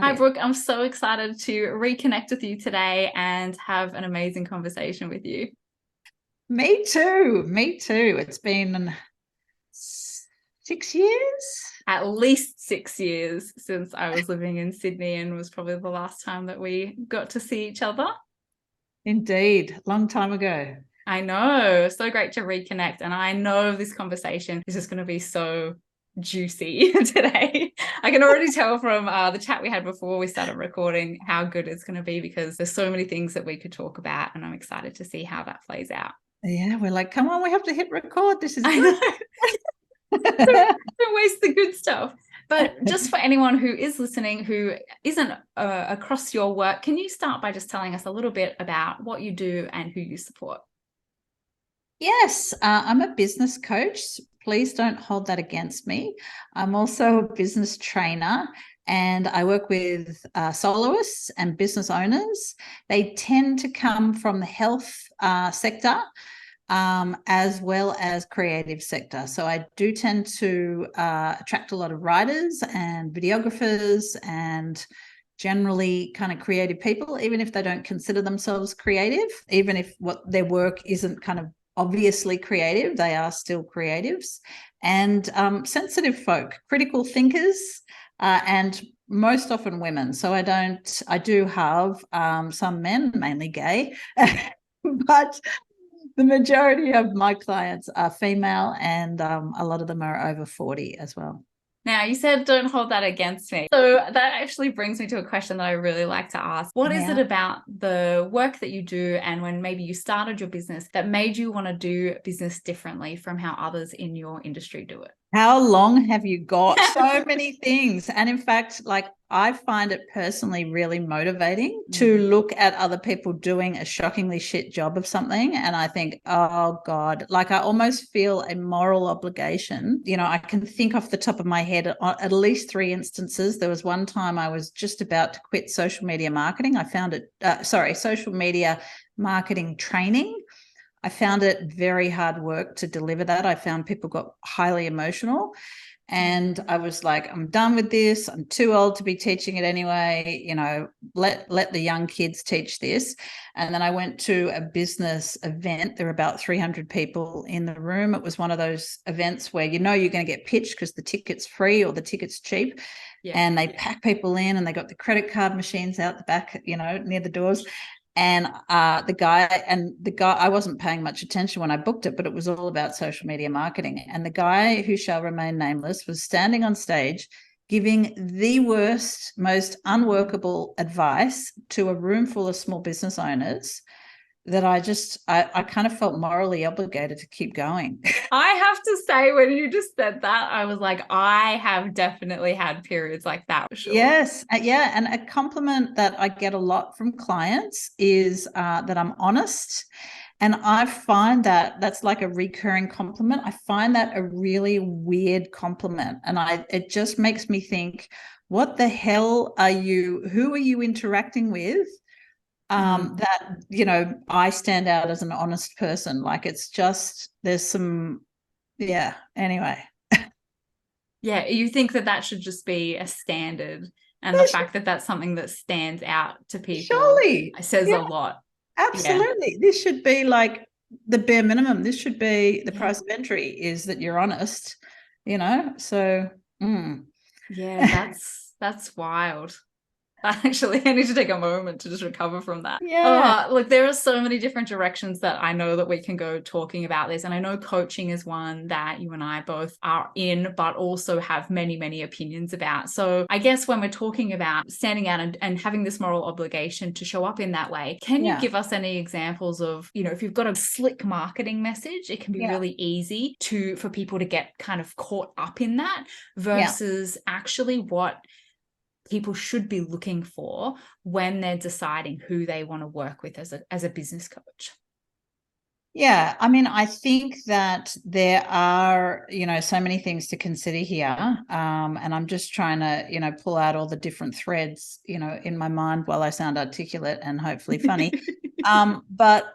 Hi, Brooke. I'm so excited to reconnect with you today and have an amazing conversation with you. Me too. Me too. It's been 6 years. At least 6 years since I was living in Sydney and was probably the last time that we got to see each other. Indeed. Long time ago. I know, so great to reconnect. And I know this conversation is just going to be so juicy today. I can already tell from the chat we had before we started recording how good it's going to be because there's so many things that we could talk about. And I'm excited to see how that plays out. Yeah, we're like, come on, we have to hit record. This is I good. know. Don't waste the good stuff. But just for anyone who is listening who isn't across your work, can you start by just telling us a little bit about what you do and who you support? Yes, I'm a business coach. Please don't hold that against me. I'm also a business trainer and I work with soloists and business owners. They tend to come from the health sector as well as creative sector. So I do tend to attract a lot of writers and videographers and generally kind of creative people, even if they don't consider themselves creative, even if what their work isn't kind of obviously creative, they are still creatives, and sensitive folk, critical thinkers, and most often women. So I do have some men, mainly gay, but the majority of my clients are female, and a lot of them are over 40 as well. Now, you said don't hold that against me. So that actually brings me to a question that I really like to ask. What is it Yeah. about the work that you do and when maybe you started your business that made you want to do business differently from how others in your industry do it? How long have you got? So many things. And in fact, like I find it personally really motivating to look at other people doing a shockingly shit job of something. And I think, oh God, like I almost feel a moral obligation. You know, I can think off the top of my head at least 3 instances. There was one time I was just about to quit social media marketing. I found it, social media marketing training. I found it very hard work to deliver that. I found people got highly emotional. And I was like, I'm done with this. I'm too old to be teaching it anyway. You know, let the young kids teach this. And then I went to a business event. There were about 300 people in the room. It was one of those events where you know you're going to get pitched because the ticket's free or the ticket's cheap. Yeah. And they pack people in and they got the credit card machines out the back, you know, near the doors. And the guy, I wasn't paying much attention when I booked it, but it was all about social media marketing. And the guy, who shall remain nameless, was standing on stage giving the worst, most unworkable advice to a room full of small business owners that I kind of felt morally obligated to keep going. I have to say, when you just said that, I was like, I have definitely had periods like that for sure. Yes. Yeah. And a compliment that I get a lot from clients is that I'm honest. And I find that that's like a recurring compliment. I find that a really weird compliment. And it just makes me think, what the hell who are you interacting with? That, you know, I stand out as an honest person. Like it's just, there's some, yeah. Anyway. Yeah, you think that that should just be a standard, and the fact that that's something that stands out to people Surely. says Yeah. a lot. Yeah. Absolutely. This should be like the bare minimum. This should be the Yeah. price of entry is that you're honest, you know? So, Yeah, that's wild. Actually, I need to take a moment to just recover from that. yeah. Look, there are so many different directions that I know that we can go talking about this. And I know coaching is one that you and I both are in, but also have many, many opinions about. So I guess when we're talking about standing out and having this moral obligation to show up in that way, can you Yeah. give us any examples of, you know, if you've got a slick marketing message, it can be Yeah. really easy for people to get kind of caught up in that Yeah. versus actually what people should be looking for when they're deciding who they want to work with as a business coach? Yeah. I mean, I think that there are, you know, so many things to consider here. And I'm just trying to, you know, pull out all the different threads, you know, in my mind while I sound articulate and hopefully funny. But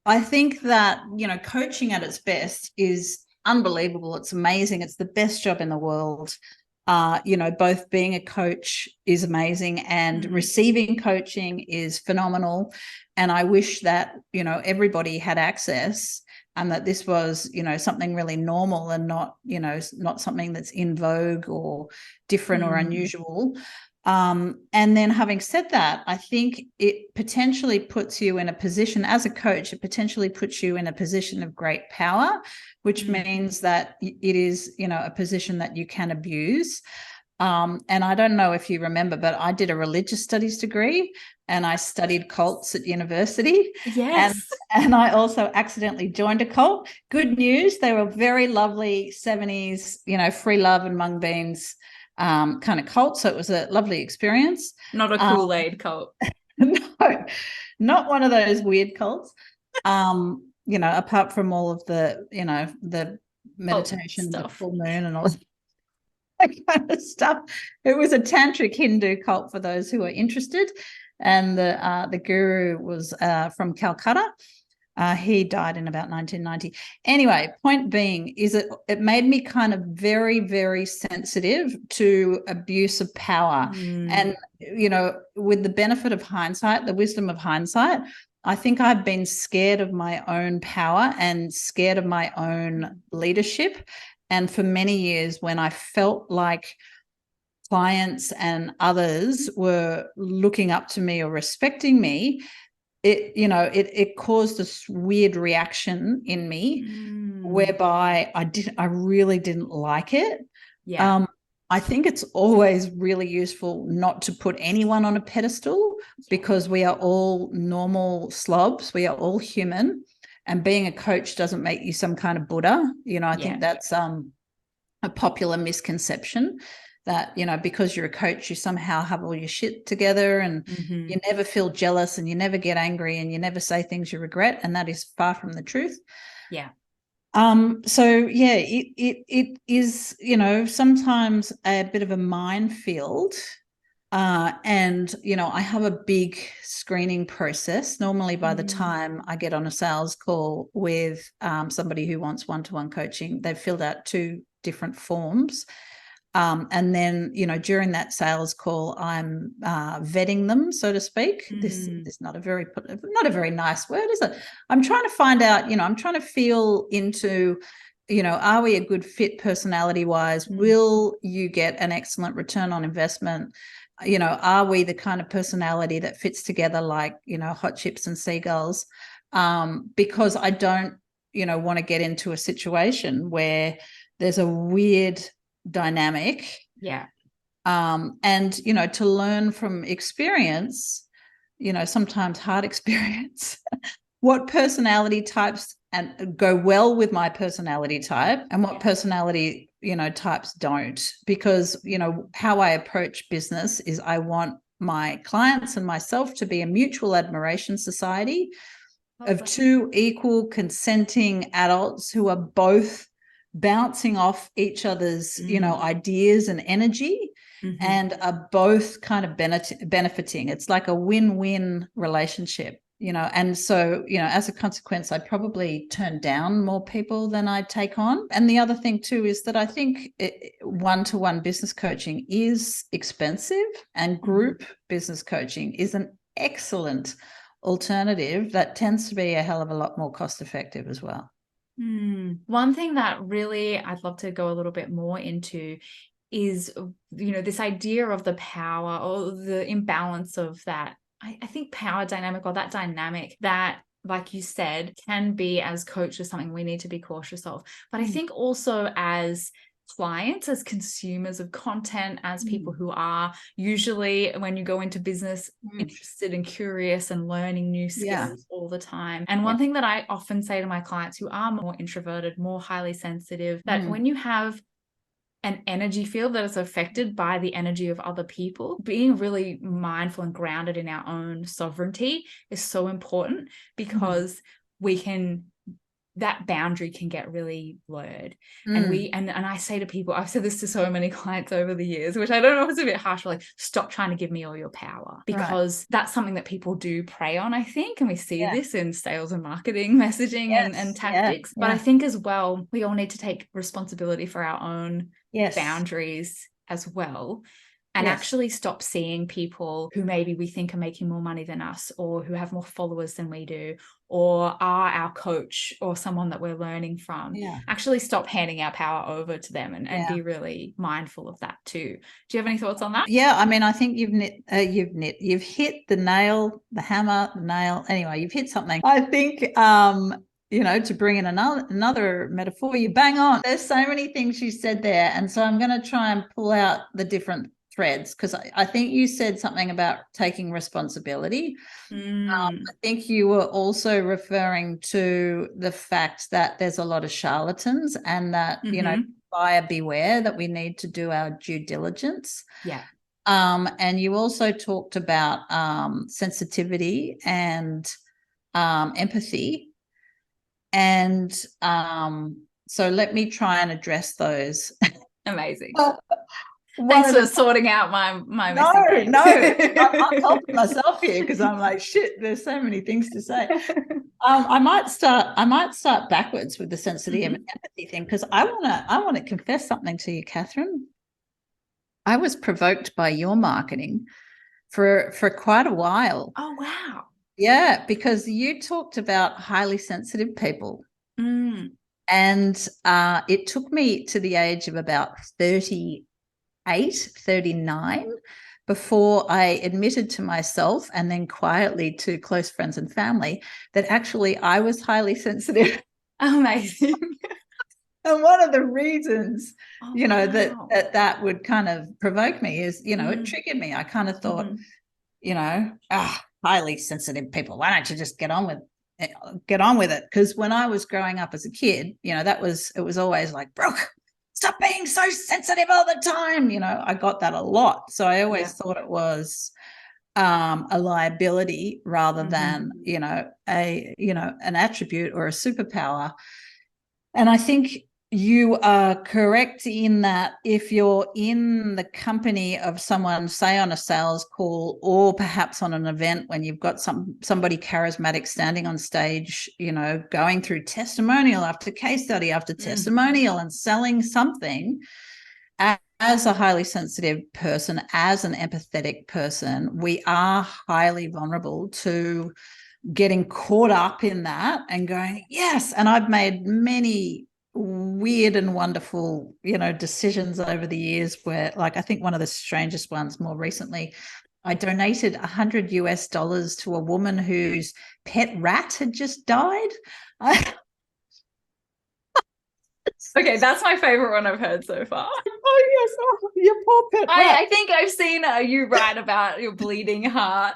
I think that, you know, coaching at its best is unbelievable. It's amazing. It's the best job in the world. Both being a coach is amazing and receiving coaching is phenomenal. And I wish that, everybody had access, and that this was, something really normal and not, not something that's in vogue or different or unusual. And then having said that, I think it potentially puts you in a position as a coach, it potentially puts you in a position of great power, which means that it is, a position that you can abuse. And I don't know if you remember, but I did a religious studies degree and I studied cults at university. Yes. And I also accidentally joined a cult. Good news, they were very lovely 70s, free love and mung beans kind of cult. So it was a lovely experience. Not a Kool-Aid cult. No, not one of those weird cults. Apart from all of the, the meditation, the full moon and all that kind of stuff. It was a tantric Hindu cult for those who are interested. And the guru was from Calcutta. He died in about 1990. Anyway, point being is it made me kind of very, very sensitive to abuse of power. And, with the benefit of hindsight, the wisdom of hindsight, I think I've been scared of my own power and scared of my own leadership. And for many years, when I felt like clients and others were looking up to me or respecting me, it caused this weird reaction in me whereby I really didn't like it. Yeah. I think it's always really useful not to put anyone on a pedestal, because we are all normal slobs. We are all human, and being a coach doesn't make you some kind of Buddha. I think that's a popular misconception, that, because you're a coach, you somehow have all your shit together and you never feel jealous and you never get angry and you never say things you regret. And that is far from the truth. Yeah. It is, sometimes a bit of a minefield. And, I have a big screening process. Normally by the time I get on a sales call with somebody who wants one-to-one coaching, they've filled out 2 different forms. And then, during that sales call, I'm vetting them, so to speak. This is not a very nice word, is it? I'm trying to find out, I'm trying to feel into, are we a good fit personality-wise? Will you get an excellent return on investment? Are we the kind of personality that fits together like, hot chips and seagulls? Because I don't, want to get into a situation where there's a weird dynamic. And to learn from experience, sometimes hard experience, what personality types and go well with my personality type and what personality types don't. Because how I approach business is I want my clients and myself to be a mutual admiration society of 2 equal consenting adults who are both bouncing off each other's, ideas and energy, and are both kind of benefiting. It's like a win-win relationship, and so, as a consequence, I probably turn down more people than I take on. And the other thing too is that I think one-to-one business coaching is expensive, and group business coaching is an excellent alternative that tends to be a hell of a lot more cost effective as well. One thing that really I'd love to go a little bit more into is, this idea of the power or the imbalance of that. I think power dynamic, or that dynamic that, like you said, can be as coaches something we need to be cautious of. But I think also as clients, as consumers of content, as people who are usually, when you go into business, interested and curious and learning new skills all the time. And one thing that I often say to my clients who are more introverted, more highly sensitive, that when you have an energy field that is affected by the energy of other people, being really mindful and grounded in our own sovereignty is so important, because that boundary can get really blurred. And I say to people, I've said this to so many clients over the years, which I don't know if it's a bit harsh, like, stop trying to give me all your power, because that's something that people do prey on, I think. And we see this in sales and marketing messaging and tactics. But I think as well, we all need to take responsibility for our own boundaries as well, and Yes. actually stop seeing people who maybe we think are making more money than us, or who have more followers than we do, or are our coach or someone that we're learning from. Yeah. Actually stop handing our power over to them, and be really mindful of that too. Do you have any thoughts on that? Yeah, I mean, I think you've hit the nail, the hammer, the nail. Anyway, you've hit something. I think to bring in another metaphor, you bang on. There's so many things you said there, and so I'm going to try and pull out the different threads, because I think you said something about taking responsibility. I think you were also referring to the fact that there's a lot of charlatans, and that buyer beware, that we need to do our due diligence. Yeah. And you also talked about sensitivity and empathy. And so let me try and address those. Amazing. Thanks for sorting out my No, I'm helping myself here, because I'm like, shit, there's so many things to say. I might start backwards with the sensitivity and empathy thing, because I want to confess something to you, Katherine. I was provoked by your marketing for quite a while. Oh, wow. Yeah, because you talked about highly sensitive people. And it took me to the age of about 38, 39 before I admitted to myself, and then quietly to close friends and family, that actually I was highly sensitive. Amazing. And one of the reasons, that would kind of provoke me is, it triggered me. I kind of thought, highly sensitive people, why don't you just get on with it? Because when I was growing up as a kid, it was always like, Brooke, stop being so sensitive all the time. I got that a lot. So I always thought it was a liability rather than, an attribute or a superpower. And I think you are correct in that if you're in the company of someone, say on a sales call, or perhaps on an event when you've got somebody charismatic standing on stage, going through testimonial after case study after testimonial and selling something, as a highly sensitive person, as an empathetic person, we are highly vulnerable to getting caught up in that and going, yes. And I've made many weird and wonderful, decisions over the years where, like, I think one of the strangest ones more recently, I donated $100 to a woman whose pet rat had just died. Okay, that's my favorite one I've heard so far. Oh yes, your poor pet rat. I think I've seen you write about your bleeding heart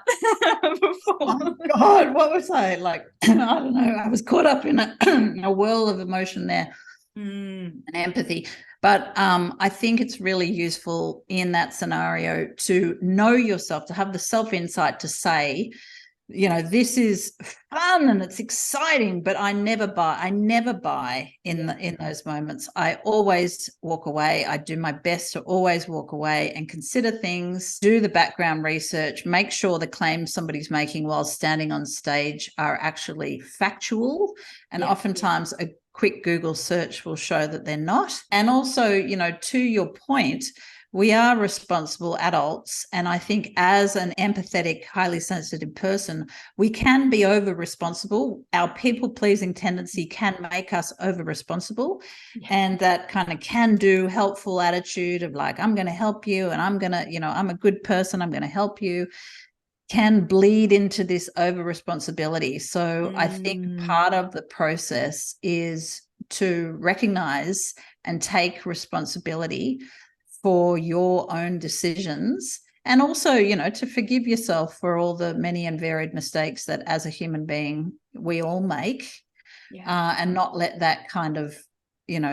before. Oh God, what was I like? I don't know. I was caught up in a whirl of emotion there and empathy. But I think it's really useful in that scenario to know yourself, to have the self-insight to say, this is fun and it's exciting, but I never buy in those moments. I always walk away. I do my best to always walk away and consider things, do the background research, make sure the claims somebody's making while standing on stage are actually factual. And oftentimes a quick Google search will show that they're not. And also, to your point, we are responsible adults. And I think as an empathetic, highly sensitive person, we can be over-responsible. Our people-pleasing tendency can make us over-responsible. And that kind of can-do, helpful attitude of like, I'm going to help you and I'm going to, I'm a good person, I'm going to help you, can bleed into this over-responsibility. So I think part of the process is to recognize and take responsibility for your own decisions, and also, to forgive yourself for all the many and varied mistakes that as a human being we all make, and not let that kind of,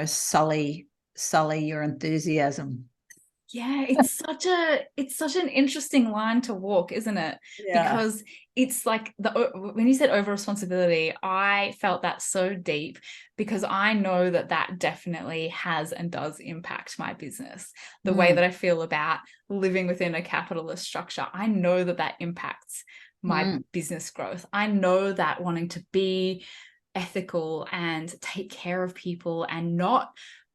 sully your enthusiasm. Yeah, it's such an interesting line to walk, isn't it? Because it's like when you said over responsibility, I felt that so deep, because I know that definitely has and does impact my business. The way that I feel about living within a capitalist structure, I know that impacts my business growth. I know that wanting to be ethical and take care of people and not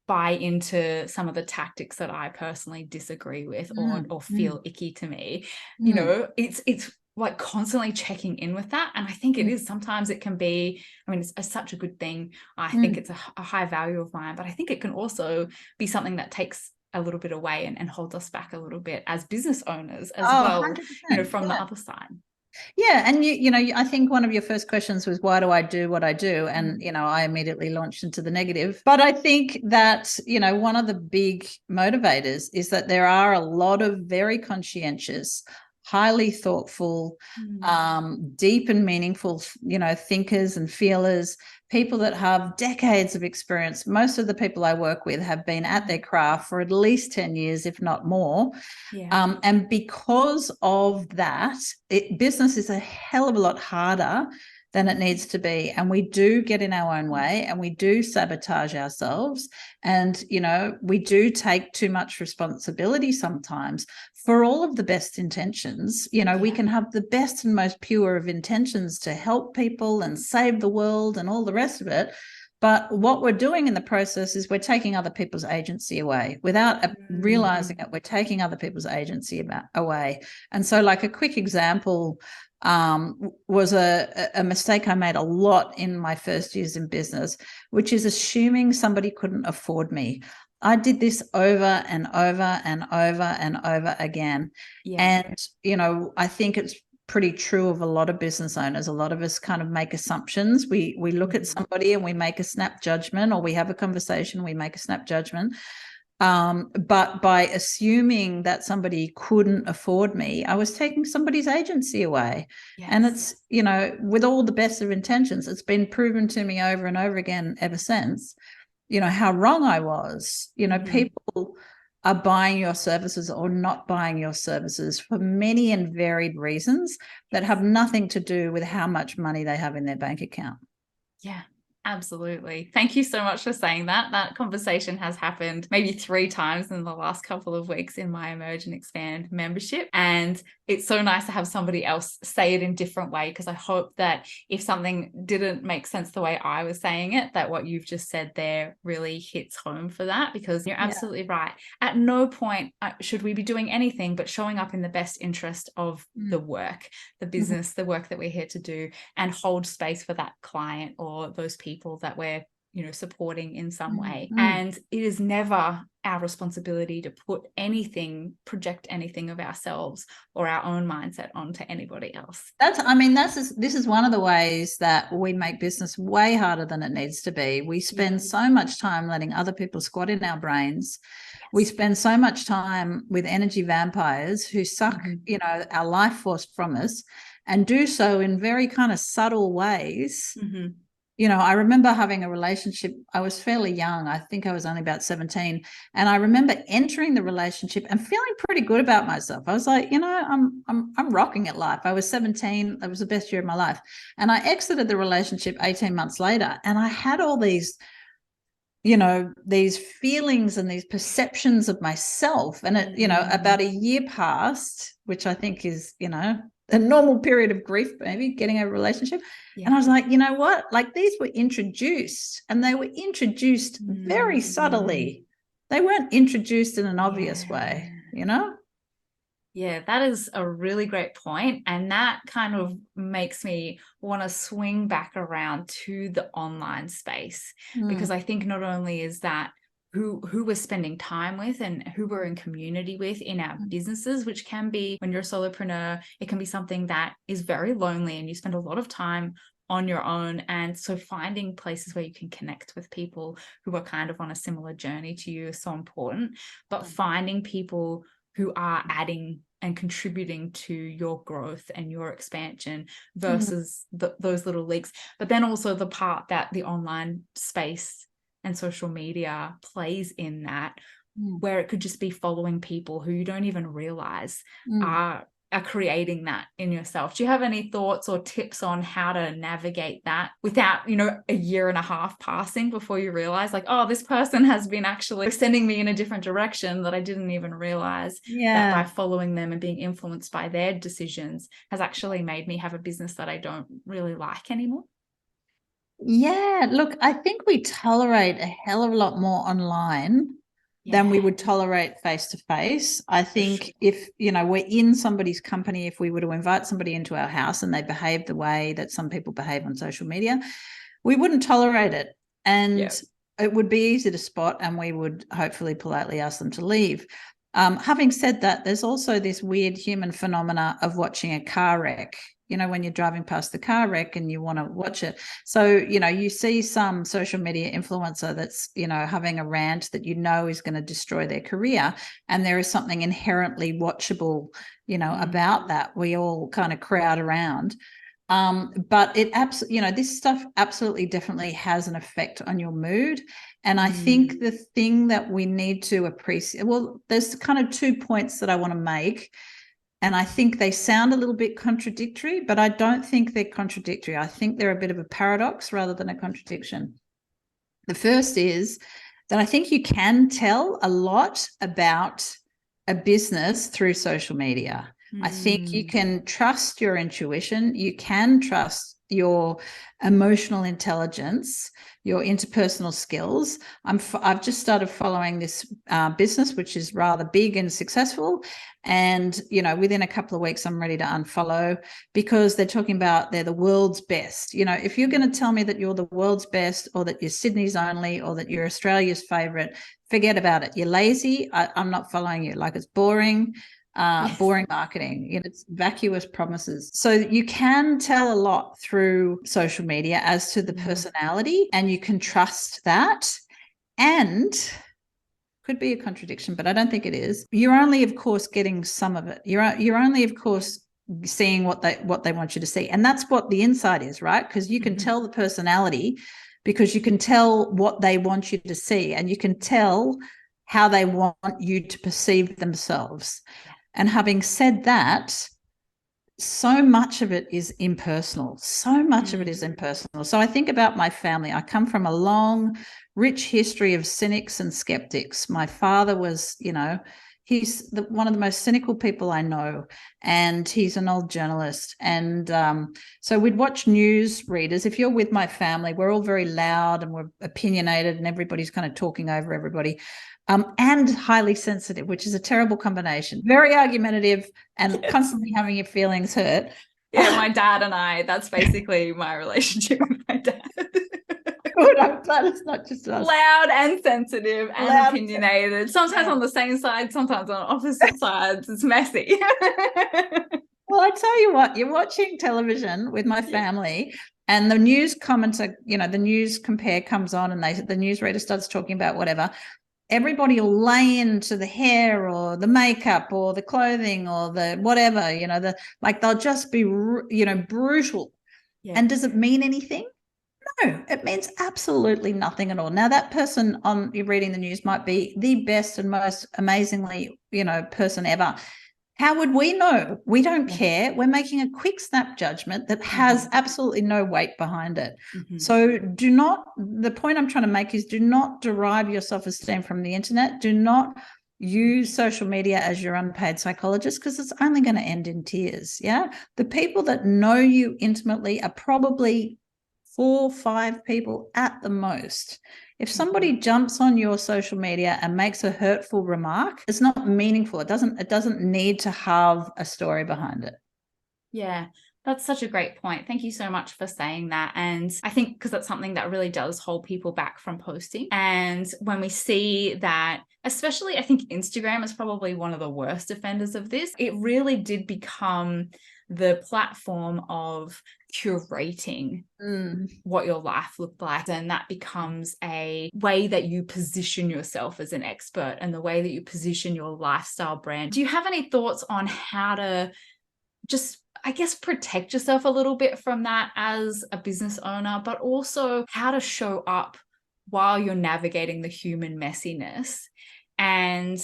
buy into some of the tactics that I personally disagree with or feel icky to me, you know, it's like constantly checking in with that. And I think it is, sometimes it can be, I mean, it's such a good thing. I think it's a high value of mine, but I think it can also be something that takes a little bit away and holds us back a little bit as business owners as well, 100%. you know, from the other side. Yeah. And I think one of your first questions was, why do I do what I do? And, I immediately launched into the negative. But I think that, one of the big motivators is that there are a lot of very conscientious, highly thoughtful, deep and meaningful, thinkers and feelers, people that have decades of experience. Most of the people I work with have been at their craft for at least 10 years, if not more. And because of that, business is a hell of a lot harder than it needs to be. And we do get in our own way, and we do sabotage ourselves. And, we do take too much responsibility sometimes for all of the best intentions. We can have the best and most pure of intentions to help people and save the world and all the rest of it. But what we're doing in the process is we're taking other people's agency away without realizing it. We're taking other people's agency away. And so, like, a quick example was a mistake I made a lot in my first years in business, which is assuming somebody couldn't afford me. I did this over and over and over and over again. And, I think it's pretty true of a lot of business owners. A lot of us kind of make assumptions. We look at somebody and we make a snap judgment, or we have a conversation, we make a snap judgment. But by assuming that somebody couldn't afford me, I was taking somebody's agency away. And it's, with all the best of intentions, it's been proven to me over and over again ever since, how wrong I was. People are buying your services or not buying your services for many and varied reasons that have nothing to do with how much money they have in their bank account. Yeah, absolutely. Thank you so much for saying that. That conversation has happened maybe 3 times in the last couple of weeks in my Emerge and Expand membership. And it's so nice to have somebody else say it in a different way, because I hope that if something didn't make sense the way I was saying it, that what you've just said there really hits home for that, because you're absolutely right. At no point should we be doing anything but showing up in the best interest of the work, the business, the work that we're here to do, and hold space for that client or those people that we're supporting in some way. And it is never our responsibility to project anything of ourselves or our own mindset onto anybody else. This is one of the ways that we make business way harder than it needs to be. We spend so much time letting other people squat in our brains. We spend so much time with energy vampires who suck, our life force from us, and do so in very kind of subtle ways. I remember having a relationship. I was fairly young. I think I was only about 17. And I remember entering the relationship and feeling pretty good about myself. I was like, I'm rocking at life. I was 17. That was the best year of my life. And I exited the relationship 18 months later. And I had all these, these feelings and these perceptions of myself. And about a year passed, which I think is, a normal period of grief, maybe getting a relationship. And I was like, you know what? Like, these were introduced, and they were introduced very subtly. They weren't introduced in an obvious way, Yeah, that is a really great point. And that kind of makes me want to swing back around to the online space, because I think not only is that who we're spending time with and who we're in community with in our businesses, which can be, when you're a solopreneur, it can be something that is very lonely and you spend a lot of time on your own. And so finding places where you can connect with people who are kind of on a similar journey to you is so important. But finding people who are adding and contributing to your growth and your expansion versus those little leaks. But then also the part that the online space and social media plays in that, where it could just be following people who you don't even realize are creating that in yourself. Do you have any thoughts or tips on how to navigate that without, a year and a half passing before you realize, like, oh, this person has been actually sending me in a different direction that I didn't even realize, that by following them and being influenced by their decisions has actually made me have a business that I don't really like anymore? Yeah, look, I think we tolerate a hell of a lot more online than we would tolerate face to face. I think if, we're in somebody's company, if we were to invite somebody into our house and they behave the way that some people behave on social media, we wouldn't tolerate it. And it would be easy to spot, and we would hopefully politely ask them to leave. Having said that, there's also this weird human phenomena of watching a car wreck, when you're driving past the car wreck and you want to watch it. So, you see some social media influencer that's, having a rant that is going to destroy their career. And there is something inherently watchable, about that. We all kind of crowd around. But it absolutely, this stuff absolutely definitely has an effect on your mood. And I think the thing that we need to appreciate, well, there's kind of 2 points that I want to make. And I think they sound a little bit contradictory, but I don't think they're contradictory. I think they're a bit of a paradox rather than a contradiction. The first is that I think you can tell a lot about a business through social media. I think you can trust your intuition. You can trust your emotional intelligence, your interpersonal skills. I've just started following this business, which is rather big and successful. And, within a couple of weeks, I'm ready to unfollow because they're talking about they're the world's best. If you're going to tell me that you're the world's best, or that you're Sydney's only, or that you're Australia's favorite, forget about it. You're lazy. I'm not following you. Like, it's boring. Boring marketing, it's vacuous promises. So you can tell a lot through social media as to the personality, and you can trust that. And could be a contradiction, but I don't think it is. You're only, of course, getting some of it. You're only, of course, seeing what they want you to see, and that's what the insight is, right? Because you can tell the personality, because you can tell what they want you to see, and you can tell how they want you to perceive themselves. And having said that, so much of it is impersonal. So much of it is impersonal. So I think about my family. I come from a long, rich history of cynics and skeptics. My father was, he's one of the most cynical people I know, and he's an old journalist. And so we'd watch news readers. If you're with my family, we're all very loud and we're opinionated, and everybody's kind of talking over everybody. And highly sensitive, which is a terrible combination. Very argumentative and constantly having your feelings hurt. Yeah, my dad and I, that's basically my relationship with my dad. Good, I'm glad it's not just us. Loud and sensitive and opinionated. Sometimes on the same side, sometimes on opposite sides. It's messy. Well, I tell you what, you're watching television with my family, and the news commenter, the news compare comes on, and the newsreader starts talking about whatever. Everybody will lay into the hair or the makeup or the clothing or the whatever, they'll just be, brutal. Yeah. And does it mean anything? No, it means absolutely nothing at all. Now, that person you're reading the news might be the best and most amazingly, person ever. How would we know? We don't care. We're making a quick snap judgment that has absolutely no weight behind it. So the point I'm trying to make is, do not derive your self-esteem from the internet. Do not use social media as your unpaid psychologist, because it's only going to end in tears. Yeah. The people that know you intimately are probably 4 or 5 people at the most. If somebody jumps on your social media and makes a hurtful remark, it's not meaningful. It doesn't need to have a story behind it. Yeah, that's such a great point. Thank you so much for saying that. And I think because that's something that really does hold people back from posting. And when we see that, especially I think Instagram is probably one of the worst offenders of this, it really did become the platform of curating what your life looked like. And that becomes a way that you position yourself as an expert, and the way that you position your lifestyle brand. Do you have any thoughts on how to just, I guess, protect yourself a little bit from that as a business owner, but also how to show up while you're navigating the human messiness and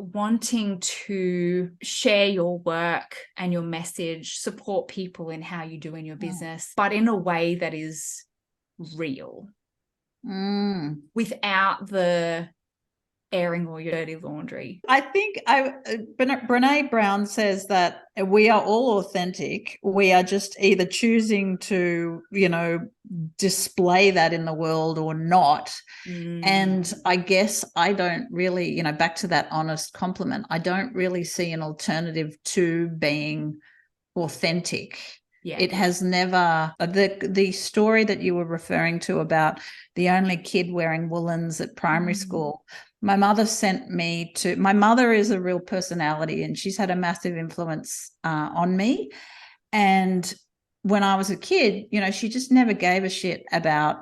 wanting to share your work and your message, support people in how you do in your business, but in a way that is real, without the airing all your dirty laundry? I think Brene Brown says that we are all authentic. We are just either choosing to, display that in the world or not. Mm. And I guess I don't really, you know, back to that honest compliment, I don't really see an alternative to being authentic. Yeah. It has never, the story that you were referring to about the only kid wearing woolens at primary school, my mother sent me to, my mother is a real personality and she's had a massive influence on me. And when I was a kid, you know, she just never gave a shit about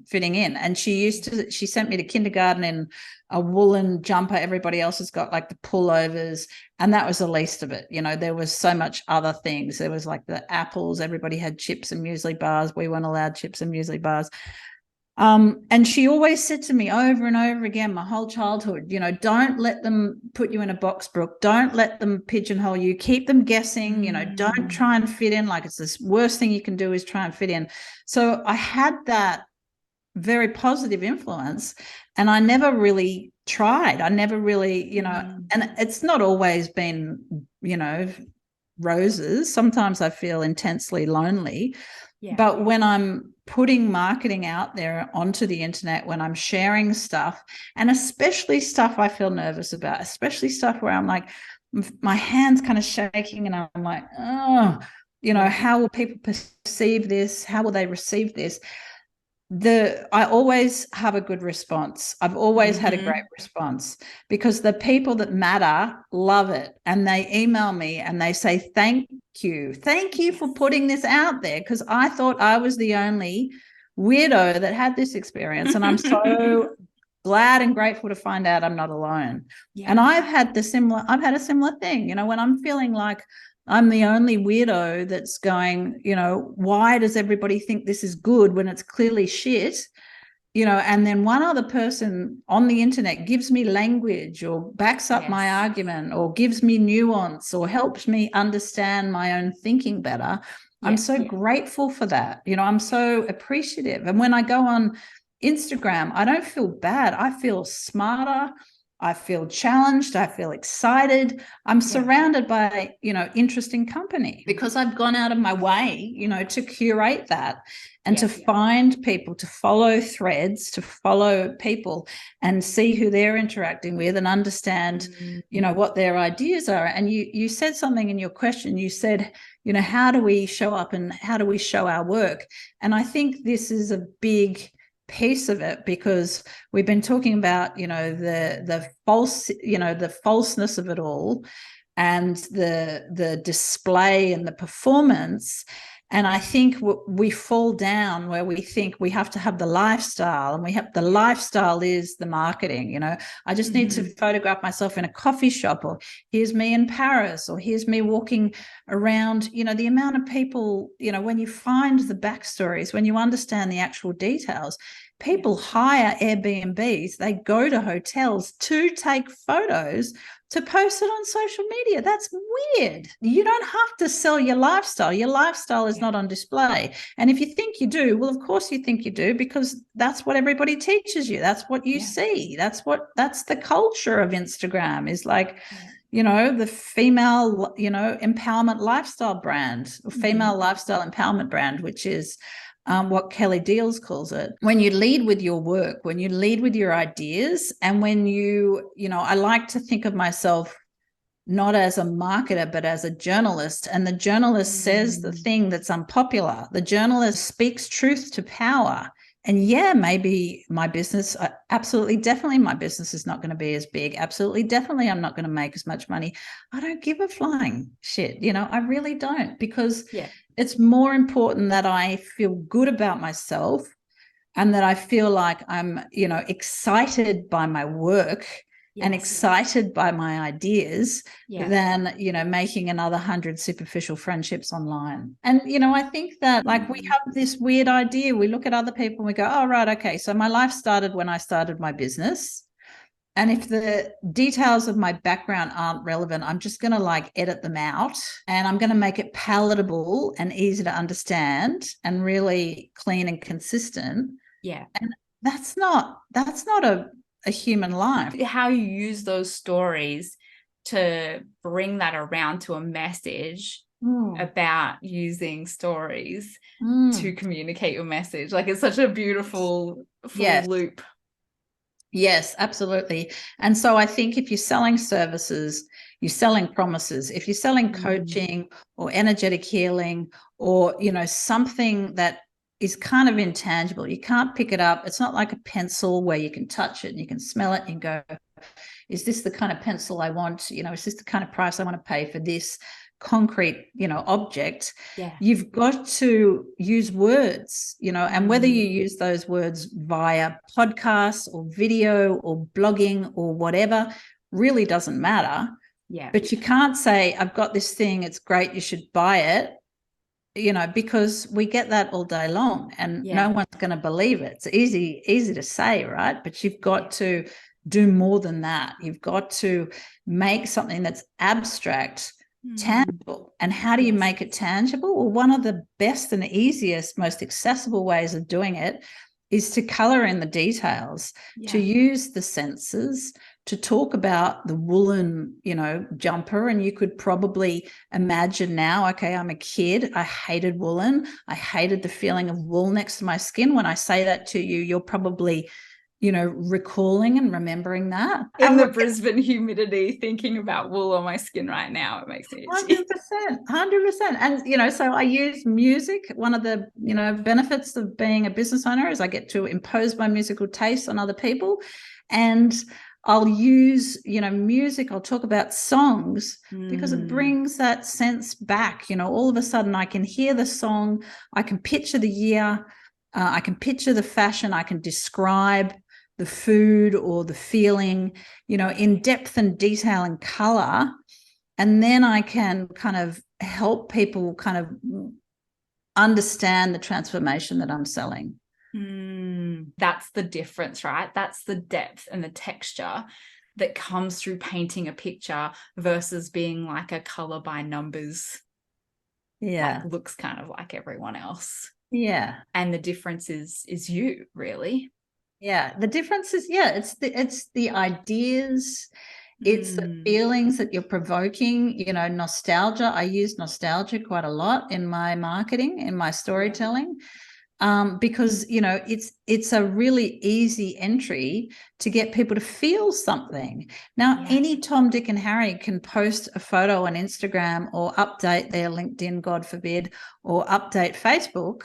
fitting in. And she sent me to kindergarten in a woolen jumper. Everybody else has got like the pullovers. And that was the least of it. You know, there was so much other things. There was like the apples. Everybody had chips and muesli bars. We weren't allowed chips and muesli bars. And she always said to me over and over again, my whole childhood, you know, don't let them put you in a box, Brooke. Don't let them pigeonhole you. Keep them guessing, you know, don't try and fit in. Like, it's the worst thing you can do is try and fit in. So I had that very positive influence and I never really tried. I never really, you know, and it's not always been, you know, roses. Sometimes I feel intensely lonely. Yeah. But when I'm putting marketing out there onto the internet, when I'm sharing stuff, and especially stuff I feel nervous about, especially stuff where I'm like, my hand's kind of shaking and I'm like, oh, you know, how will people perceive this? How will they receive this? I always have a good response. I've always had a great response because the people that matter love it and they email me and they say, thank you for putting this out there, because I thought I was the only weirdo that had this experience. And I'm so glad and grateful to find out I'm not alone. Yeah. And I've had a similar thing, you know, when I'm feeling like I'm the only weirdo that's going, you know, why does everybody think this is good when it's clearly shit? You know, and then one other person on the internet gives me language or backs up my argument or gives me nuance or helps me understand my own thinking better. I'm so grateful for that. You know, I'm so appreciative. And when I go on Instagram, I don't feel bad. I feel smarter. I feel challenged. I feel excited. I'm surrounded by, you know, interesting company because I've gone out of my way, you know, to curate that and to find people, to follow threads, to follow people and see who they're interacting with and understand, you know, what their ideas are. And you said something in your question. You said, you know, how do we show up and how do we show our work? And I think this is a big piece of it because we've been talking about, you know, the false, you know, the falseness of it all and the display and the performance. And I think we fall down where we think we have to have the lifestyle, and the lifestyle is the marketing. You know, I just need to photograph myself in a coffee shop, or here's me in Paris, or here's me walking around. You know, the amount of people, you know, when you find the backstories, when you understand the actual details, people hire Airbnbs, they go to hotels to take photos to post it on social media. That's weird. You don't have to sell your lifestyle. Your lifestyle is not on display. And if you think you do, well, of course you think you do, because that's what everybody teaches you. That's what you see. That's the culture of Instagram is like, you know, the female, you know, empowerment lifestyle brand, or female lifestyle empowerment brand, which is what Kelly Deals calls it. When you lead with your work, when you lead with your ideas, and when you know, I like to think of myself not as a marketer, but as a journalist. And the journalist says the thing that's unpopular. The journalist speaks truth to power. And maybe my business, absolutely, definitely my business is not going to be as big. Absolutely, definitely I'm not going to make as much money. I don't give a flying shit. You know, I really don't, because it's more important that I feel good about myself and that I feel like I'm, you know, excited by my work and excited by my ideas than, you know, making another 100 superficial friendships online. And, you know, I think that like we have this weird idea. We look at other people and we go, oh, right, okay, so my life started when I started my business. And if the details of my background aren't relevant, I'm just going to like edit them out, and I'm going to make it palatable and easy to understand and really clean and consistent. Yeah. And that's not a human life. How you use those stories to bring that around to a message about using stories to Mm. communicate your message. Like, it's such a beautiful full Yes. loop. Yes, absolutely. And so I think if you're selling services, you're selling promises. If you're selling coaching or energetic healing, or, you know, something that is kind of intangible, you can't pick it up. It's not like a pencil where you can touch it and you can smell it and go, is this the kind of pencil I want? You know, is this the kind of price I want to pay for this concrete, you know, object? Yeah. You've got to use words, you know, and whether you use those words via podcasts or video or blogging or whatever really doesn't matter. Yeah. But you can't say, I've got this thing, it's great, you should buy it, you know, because we get that all day long and no one's going to believe it. It's easy to say, right? But you've got to do more than that. You've got to make something that's abstract tangible. And how do you make it tangible? Well, one of the best and easiest, most accessible ways of doing it is to color in the details, to use the senses, to talk about the woolen, you know, jumper. And you could probably imagine now, okay, I'm a kid, I hated woolen, I hated the feeling of wool next to my skin. When I say that to you, you're probably, you know, recalling and remembering that. In the Brisbane humidity, thinking about wool on my skin right now, it makes me itchy. 100%. And, you know, so I use music. One of the, you know, benefits of being a business owner is I get to impose my musical taste on other people. And I'll use, you know, music. I'll talk about songs because it brings that sense back. You know, all of a sudden I can hear the song. I can picture the year. I can picture the fashion. I can describe the food or the feeling, you know, in depth and detail and color. And then I can kind of help people kind of understand the transformation that I'm selling. That's the difference, right? That's the depth and the texture that comes through painting a picture versus being like a color by numbers. Like, looks kind of like everyone else. And the difference is you, really. The difference is, it's the ideas, it's the feelings that you're provoking, you know, nostalgia. I use nostalgia quite a lot in my marketing, in my storytelling, because, you know, it's a really easy entry to get people to feel something. Now, any Tom, Dick, and Harry can post a photo on Instagram or update their LinkedIn, God forbid, or update Facebook,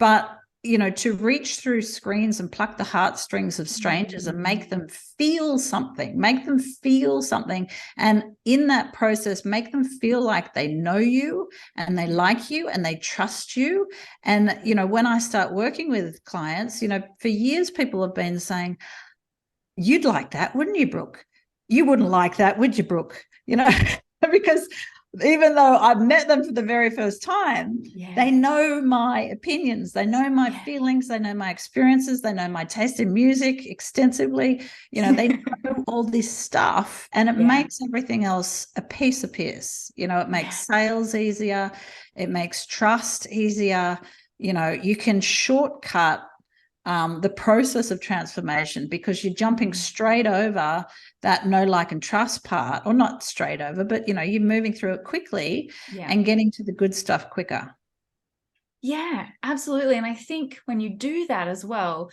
but, you know, to reach through screens and pluck the heartstrings of strangers and make them feel something, and in that process, make them feel like they know you and they like you and they trust you. And, you know, when I start working with clients, you know, for years, people have been saying, you'd like that, wouldn't you, Brooke? You wouldn't like that, would you, Brooke? You know, because even though I've met them for the very first time, they know my opinions, they know my feelings, they know my experiences, they know my taste in music extensively. You know, they know all this stuff, and it makes everything else a piece of piss. You know, it makes sales easier, it makes trust easier. You know, you can shortcut the process of transformation because you're jumping straight over that know, like, and trust part, or not straight over, but, you know, you're moving through it quickly and getting to the good stuff quicker. Yeah, absolutely. And I think when you do that as well,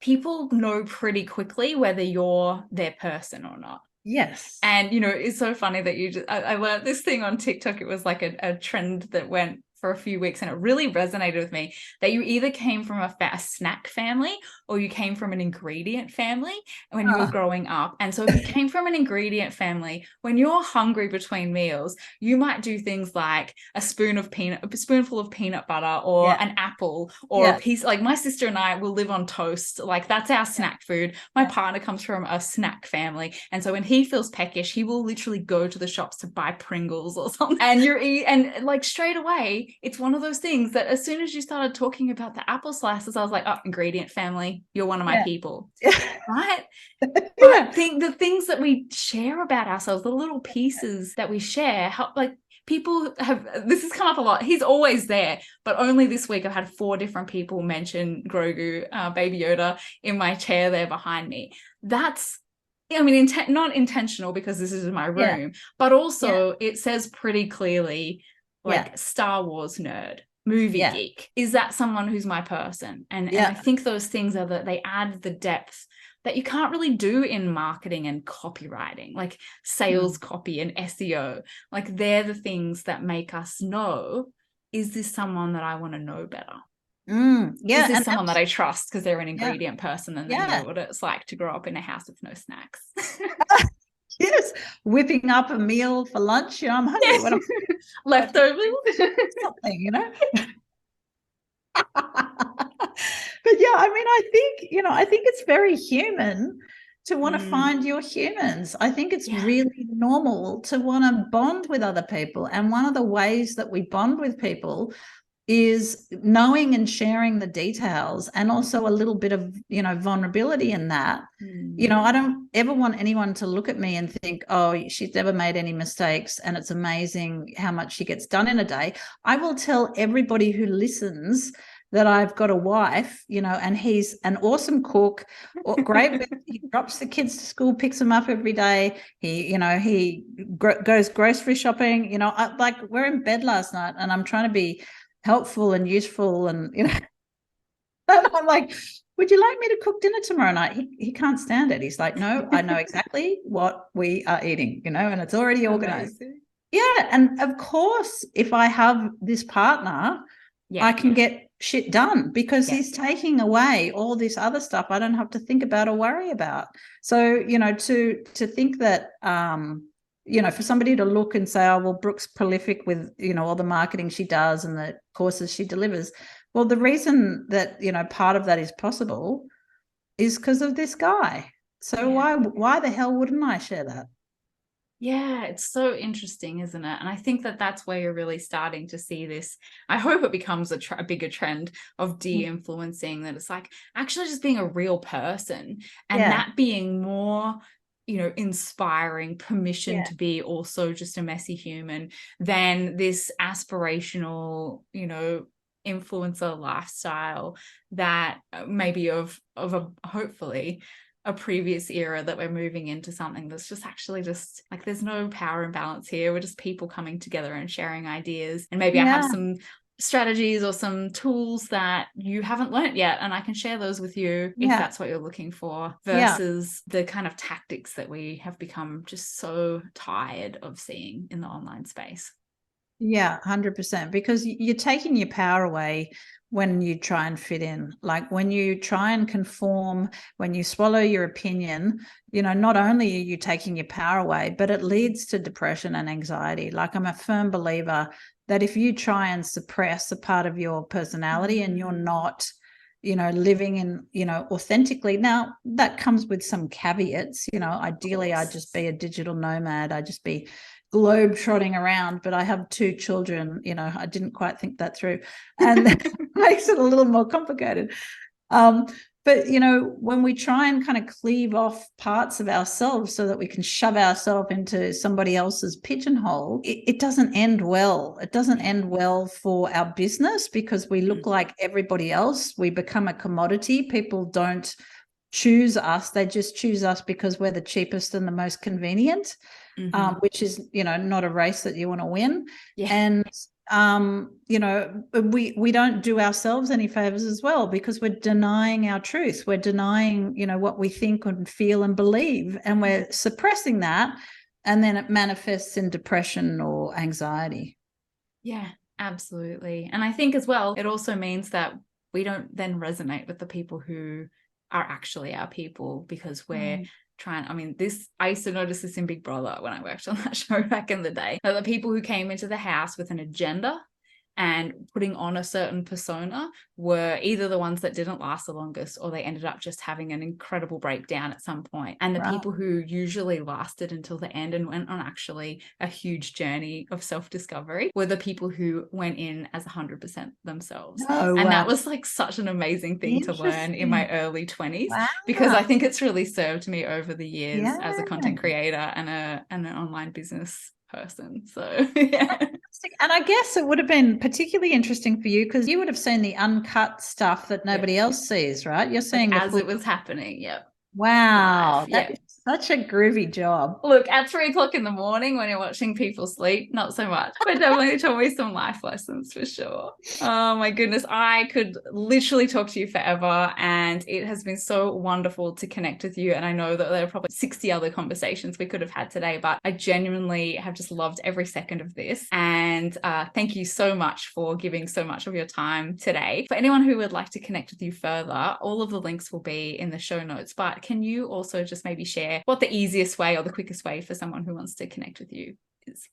people know pretty quickly whether you're their person or not. Yes. And, you know, it's so funny that I learned this thing on TikTok. It was like a trend that went for a few weeks, and it really resonated with me, that you either came from a snack family or you came from an ingredient family when you were growing up. And so if you came from an ingredient family, when you're hungry between meals, you might do things like a spoonful of peanut butter, or an apple, or a piece. Like, my sister and I will live on toast. Like, that's our snack food. My partner comes from a snack family, and so when he feels peckish, he will literally go to the shops to buy Pringles or something. And like, straight away, it's one of those things that as soon as you started talking about the apple slices, I was like, oh, ingredient family, you're one of my people. Right? But the things that we share about ourselves, the little pieces that we share, like, people have, this has come up a lot. He's always there, but only this week I've had 4 different people mention Grogu, Baby Yoda, in my chair there behind me. That's, I mean, not intentional because this is my room, but also it says pretty clearly, like Star Wars nerd, movie geek. Is that someone who's my person? And I think those things are that they add the depth that you can't really do in marketing and copywriting, like sales copy and SEO. Like they're the things that make us know, is this someone that I want to know better? Is this someone that I trust because they're an ingredient person and they know what it's like to grow up in a house with no snacks? Yes, whipping up a meal for lunch. You know, I'm hungry. What leftovers, something, you know. But yeah, I mean, I think it's very human to want to find your humans. I think it's really normal to want to bond with other people. And one of the ways that we bond with people is knowing and sharing the details, and also a little bit of, you know, vulnerability in that. You know, I don't ever want anyone to look at me and think, oh, she's never made any mistakes and it's amazing how much she gets done in a day. I will tell everybody who listens that I've got a wife, you know, and he's an awesome cook, or great. He drops the kids to school, picks them up every day. He, you know, he goes grocery shopping. You know, like we're in bed last night and I'm trying to be helpful and useful, and you know, and I'm like, would you like me to cook dinner tomorrow night? He can't stand it. He's like, no, I know exactly what we are eating, you know, and it's already organized. Amazing. Yeah. And of course, if I have this partner, I can get shit done because he's taking away all this other stuff I don't have to think about or worry about. So, you know, to think that you know, for somebody to look and say, oh, well, Brooke's prolific with, you know, all the marketing she does and the courses she delivers. Well, the reason that, you know, part of that is possible is because of this guy. So why the hell wouldn't I share that? Yeah, it's so interesting, isn't it? And I think that that's where you're really starting to see this. I hope it becomes a bigger trend of de-influencing, that it's like actually just being a real person, and that being more, you know, inspiring, permission to be also just a messy human, than this aspirational, you know, influencer lifestyle that maybe of a, hopefully, a previous era, that we're moving into something that's just actually just like, there's no power imbalance here. We're just people coming together and sharing ideas. And maybe I have some strategies or some tools that you haven't learnt yet, and I can share those with you if that's what you're looking for, versus the kind of tactics that we have become just so tired of seeing in the online space. Yeah, 100%, because you're taking your power away when you try and fit in. Like when you try and conform, when you swallow your opinion, you know, not only are you taking your power away, but it leads to depression and anxiety. Like I'm a firm believer that if you try and suppress a part of your personality and you're not, you know, living in, you know, authentically. Now that comes with some caveats, you know, ideally I'd just be a digital nomad. I'd just be globe trotting around, but I have 2 children, you know, I didn't quite think that through, and that makes it a little more complicated. But, you know, when we try and kind of cleave off parts of ourselves so that we can shove ourselves into somebody else's pigeonhole, it doesn't end well. It doesn't end well for our business because we look like everybody else. We become a commodity. People don't choose us. They just choose us because we're the cheapest and the most convenient, which is, you know, not a race that you want to win. And you know, we don't do ourselves any favors as well, because we're denying our truth. We're denying, you know, what we think and feel and believe, and we're suppressing that, and then it manifests in depression or anxiety. Yeah, absolutely. And I think as well, it also means that we don't then resonate with the people who are actually our people, because we're trying, I mean, I used to notice this in Big Brother when I worked on that show back in the day, that the people who came into the house with an agenda and putting on a certain persona were either the ones that didn't last the longest, or they ended up just having an incredible breakdown at some point. And the people who usually lasted until the end and went on actually a huge journey of self-discovery were the people who went in as 100% themselves. And that was like such an amazing thing to learn in my early 20s, because I think it's really served me over the years as a content creator and an online business person. So and I guess it would have been particularly interesting for you because you would have seen the uncut stuff that nobody else sees, right? You're seeing like as it was happening. Wow, that such a groovy job. Look, at 3 o'clock in the morning when you're watching people sleep, not so much. But definitely taught me some life lessons for sure. Oh my goodness. I could literally talk to you forever, and it has been so wonderful to connect with you. And I know that there are probably 60 other conversations we could have had today, but I genuinely have just loved every second of this. And thank you so much for giving so much of your time today. For anyone who would like to connect with you further, all of the links will be in the show notes. But can you also just maybe share what the easiest way or the quickest way for someone who wants to connect with you is?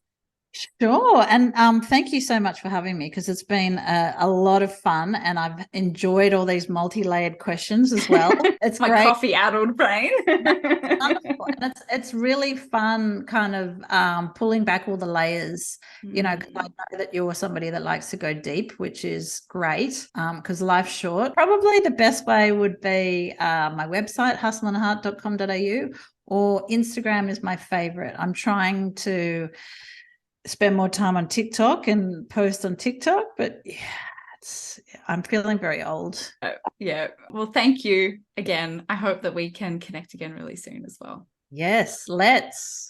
Sure. And thank you so much for having me, because it's been a lot of fun, and I've enjoyed all these multi-layered questions as well. It's my great. coffee-addled brain. Wonderful. And it's really fun kind of pulling back all the layers, you know, 'cause I know that you're somebody that likes to go deep, which is great, because life's short. Probably the best way would be my website, hustleandheart.com.au, or Instagram is my favorite. I'm trying to spend more time on TikTok and post on TikTok, but yeah, I'm feeling very old. Yeah. Well, thank you again. I hope that we can connect again really soon as well. Yes, let's.